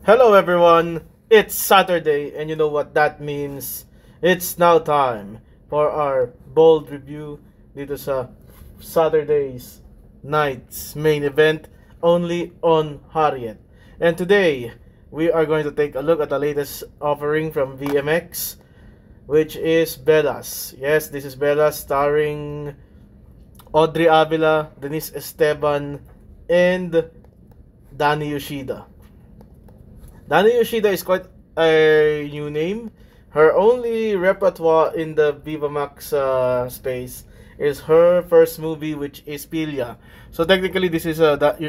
Hello everyone, it's Saturday and you know what that means. It's now time for our bold review dito sa Saturday's night's main event only on Harriet. And today, we are going to take a look at the latest offering from VMX, which is Bellas. Yes, this is Bellas starring Audrey Avila, Denise Esteban, and Danny Yoshida. Danny Yoshida is quite a new name. Her only repertoire in the Viva Max space is her first movie, which is Pilia. So technically, this is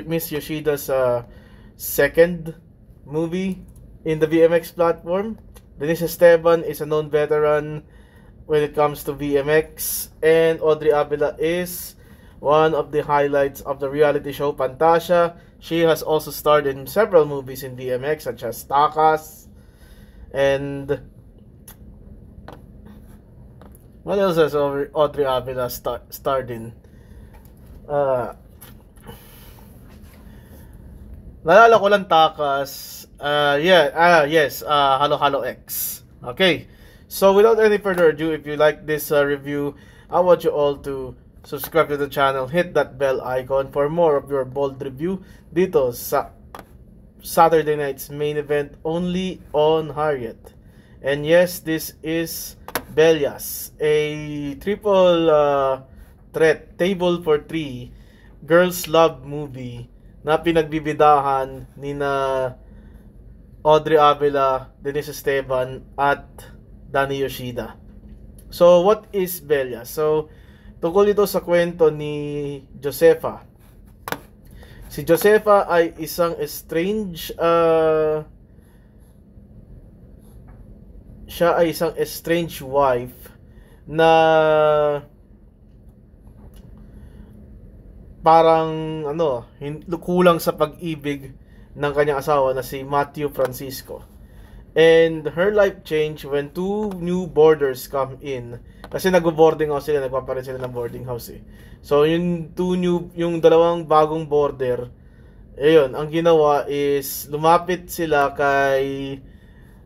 Miss Yoshida's second movie in the VMX platform. Denise Esteban is a known veteran when it comes to VMX, and Audrey Avila is one of the highlights of the reality show Pantasya. She has also starred in several movies in VMX such as Takas and what else has Audrey Avila starred in? Nalala ko lang Takas. Yes, Halo Halo X. Okay, so without any further ado, if you like this review, I want you all to subscribe to the channel, hit that bell icon for more of your bold review dito sa Saturday night's main event only on Harriet. And yes, this is Bellas, a triple threat, table for three, girls love movie na pinagbibidahan ni na Audrey Avila, Denise Esteban, at Danny Yoshida. So, what is Bellas? So, tungkol ito sa kwento ni Josefa. Si Josefa ay isang siya ay isang estranged wife na parang kulang sa pag-ibig ng kanyang asawa na si Matthew Francisco. And her life changed when two new boarders come in. Kasi nag-boarding house sila, nagpapalit sila ng boarding house eh. So yung dalawang bagong boarder, ayun, ang ginawa is lumapit sila kay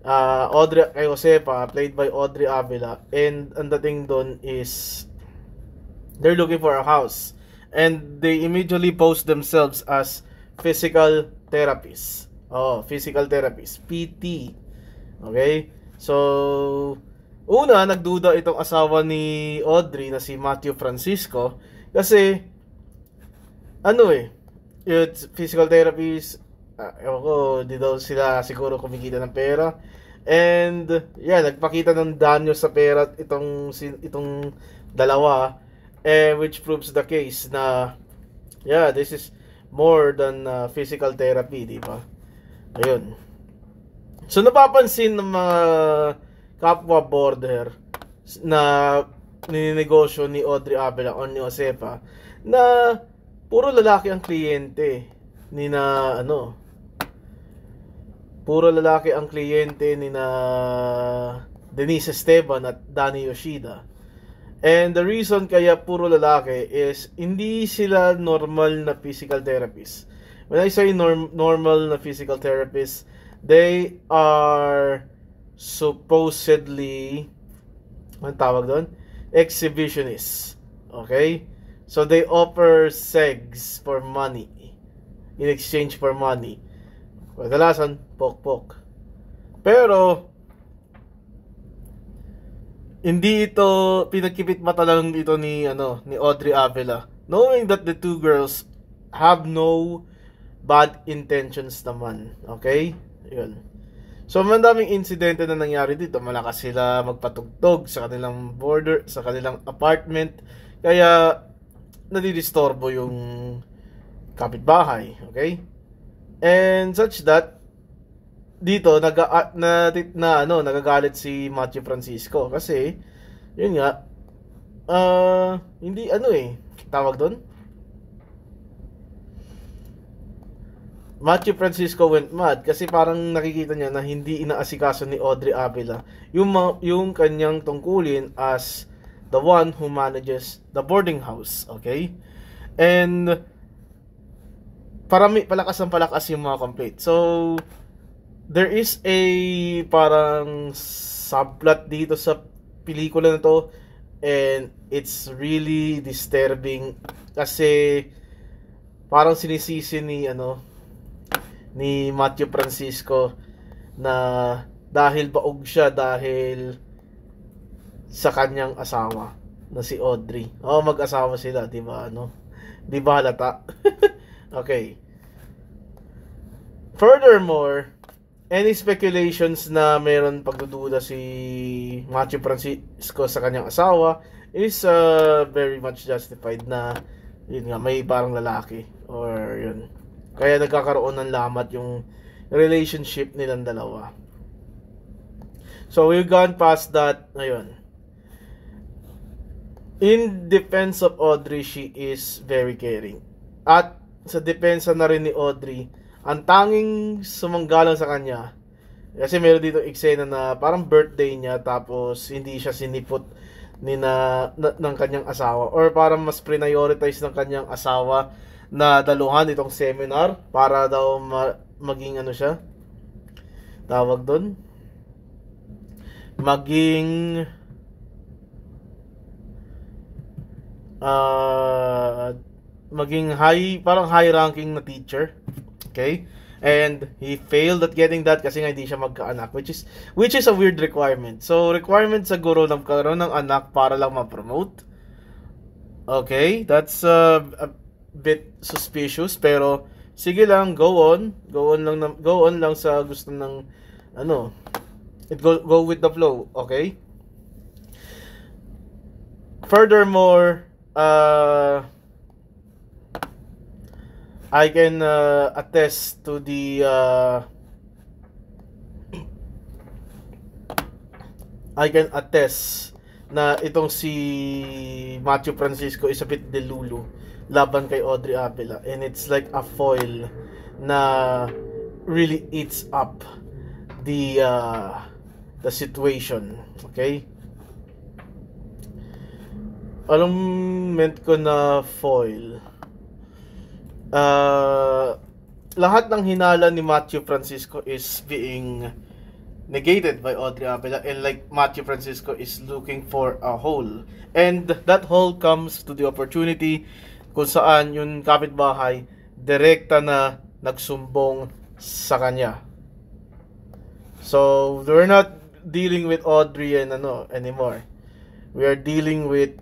kay Josefa, played by Audrey Avila, and ang dating doon is they're looking for a house. And they immediately post themselves as physical therapists. Physical therapist, PT. Okay? So, una, nagduda itong asawa ni Audrey na si Matthew Francisco kasi it's physical therapist, ewan ko, di daw sila siguro kumikita ng pera. And yeah, nagpakita ng danyo sa pera itong dalawa, which proves the case na yeah, this is more than physical therapy, di ba? Ayun. So, napapansin ng mga kapwa boarder na ninegosyo ni Audrey Avila o ni Josefa na puro lalaki ang kliyente ni na Denise Esteban at Danny Yoshida. And the reason kaya puro lalaki is hindi sila normal na physical therapist. When I say normal na physical therapist, they are supposedly, anong tawag doon? Exhibitionists. Okay? So they offer sex for money. In exchange for money. Kadalasan, pok-pok. Pero, hindi ito, pinagkipit mata lang dito ni Audrey Avila. Knowing that the two girls have no bad intentions naman. Okay? Yun. So, madaming insidente na nangyari dito. Malakas sila magpatugtog sa kanilang sa kanilang apartment. Kaya, nadidistorbo yung kapitbahay. Okay? And such that, dito, nagagalit si Matthew Francisco. Kasi, yun nga, hindi, tawag doon? Matthew Francisco went mad kasi parang nakikita niya na hindi inaasikaso ni Audrey Avila yung kanyang tungkulin as the one who manages the boarding house, okay? And palakas ng palakas yung mga complaint. So, there is a parang subplot dito sa pelikula na to, and it's really disturbing kasi parang sinisisi ni Matthew Francisco na dahil baog siya dahil sa kanyang asawa na si Audrey. Mag-asawa sila, 'di ba Di ba halata? Okay. Furthermore, any speculations na meron pagdududa si Matthew Francisco sa kanyang asawa is very much justified na yun nga, may parang lalaki or yun. Kaya nagkakaroon ng lamat yung relationship nilang dalawa. So we've gone past that ngayon. In defense of Audrey, she is very caring. At sa depensa na rin ni Audrey, ang tanging sumanggalang sa kanya, kasi meron dito eksena na parang birthday niya tapos hindi siya sinipot ng kanyang asawa, or parang mas prioritize ng kanyang asawa na daluhan itong seminar para daw maging siya tawag doon, maging parang high ranking na teacher. Okay? And he failed at getting that kasi nga hindi siya magkaanak, which is a weird requirement. So requirement sa guro ng karoon ng anak para lang ma-promote. Okay, that's a bit suspicious, pero sige lang, go on lang sa gusto ng go with the flow, okay? Furthermore, I can attest to the na itong si Matthew Francisco is a bit delulu laban kay Audrey Avila, and it's like a foil na really eats up the situation, okay? Anong meant ko na foil? Lahat ng hinala ni Matthew Francisco is being negated by Audrey Avila, and like Matthew Francisco is looking for a hole, and that hole comes to the opportunity kung saan yung kapitbahay direkta na nagsumbong sa kanya. So we're not dealing with Audrey and anymore. We're dealing with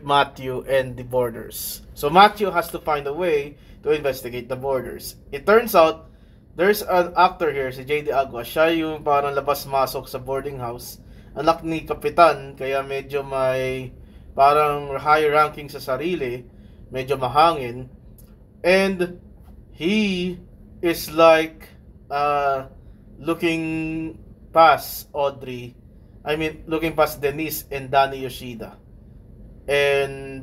Matthew and the borders. So Matthew has to find a way to investigate the borders. It turns out there's an actor here, si JD Agua. Siya yung parang labas-masok sa boarding house, anak ni Kapitan, kaya medyo may parang high ranking sa sarili, medyo mahangin, and he is like looking past looking past Denise and Danny Yoshida. And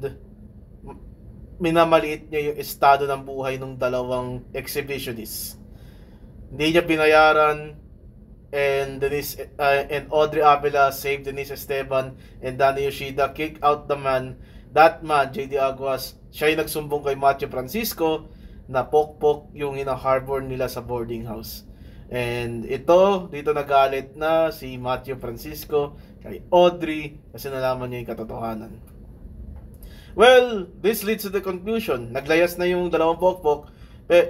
minamaliit niya yung estado ng buhay ng dalawang exhibitionists. Hindi niya binayaran, and Audrey Avila saved Denise Esteban, and Danny Yoshida kicked out the man. That man, JD Aguas, siya yung nagsumbong kay Matthew Francisco na pokpok yung harbor nila sa boarding house. And dito nagalit na si Matthew Francisco kay Audrey kasi nalaman niya yung katotohanan. Well, this leads to the conclusion. Naglayas na yung dalawang pokpok,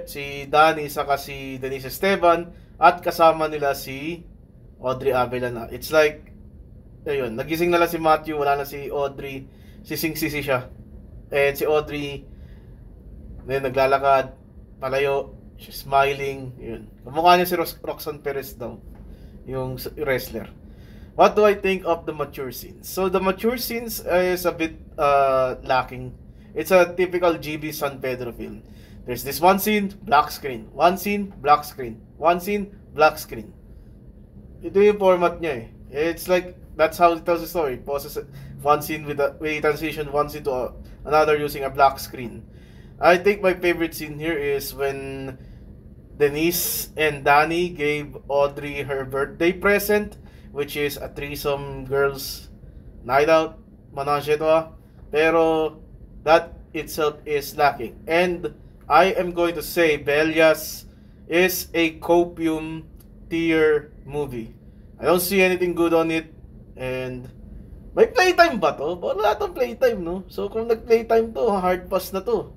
si Danny saka si Denise Esteban, at kasama nila si Audrey Avila na. It's like, ayun, nagising na lang si Matthew, wala na si Audrey, sising-sisi siya. And si Audrey, naglalakad, palayo, she's smiling, yun. Kamukha niya si Roxanne Perez daw, yung wrestler. What do I think of the mature scenes? So the mature scenes is a bit lacking. It's a typical GB San Pedro film. There's this one scene, black screen. One scene, black screen. One scene, black screen. Ito yung format niya eh. It's like, that's how it tells the story. Pauses one scene with transition one scene to another using a black screen. I think my favorite scene here is when Denise and Danny gave Audrey her birthday present, which is a threesome girls night out, menage a trois. Pero that itself is lacking. And I am going to say Bellas is a copium tier movie. I don't see anything good on it. And may playtime ba to? Wala tong playtime, no? So kung nag-playtime to, hard pass na to.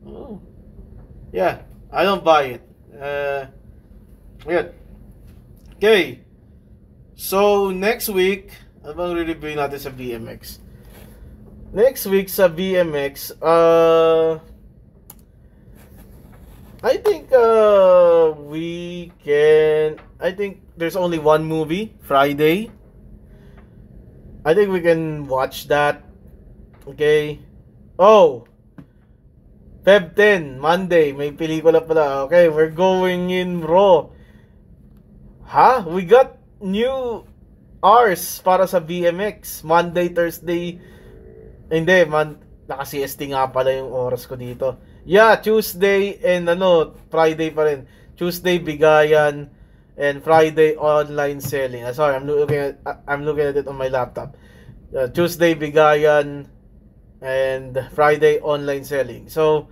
Oh. Yeah, I don't buy it. Yeah. Okay. So next week, ano bang re-review natin sa BMX? Next week sa BMX, I think I think there's only one movie, Friday. I think we can watch that. Okay. Oh, Feb 10, Monday, may pelikula pala. Okay, we're going in Raw. Ha? We got new hours para sa BMX. Monday, Thursday. Hindi, naka-CST nga pala yung oras ko dito. Yeah, Tuesday and Friday pa rin. Tuesday, bigayan, and Friday, online selling. Sorry, I'm looking at it on my laptop. Tuesday, bigayan, and Friday, online selling. So,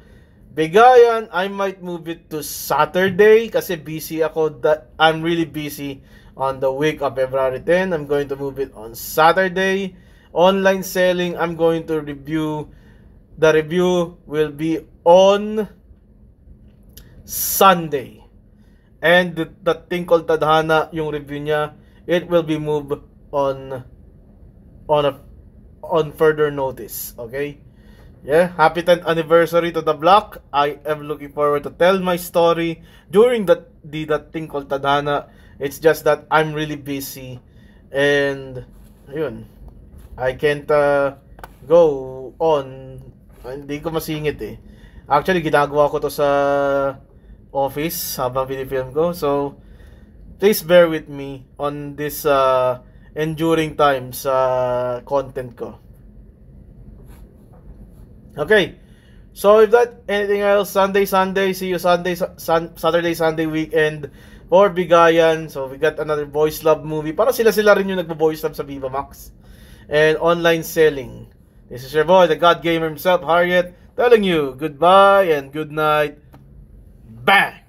bigayan, I might move it to Saturday kasi busy ako. I'm really busy on the week of February 10. I'm going to move it on Saturday. Online selling, I'm going to review. The review will be on Sunday. And the thing called Tadhana, yung review niya, it will be moved on further notice. Okay? Yeah, happy 10th anniversary to the block. I am looking forward to tell my story during that thing called Tadhana. It's just that I'm really busy and ayun, I can't go on. Hindi ko masingit eh. Actually, ginagawa ko to sa office habang pinifilm ko. So, please bear with me on this enduring time sa content ko. Okay. So, if that anything else, Sunday, see you Saturday, Sunday weekend for Bigayan. So, we got another Boys Love movie. Para sila rin yung nagbo-Boys Love sa Viva Max. And online selling. This is your boy, the God Gamer himself, Harriet, telling you goodbye and good night. Bang!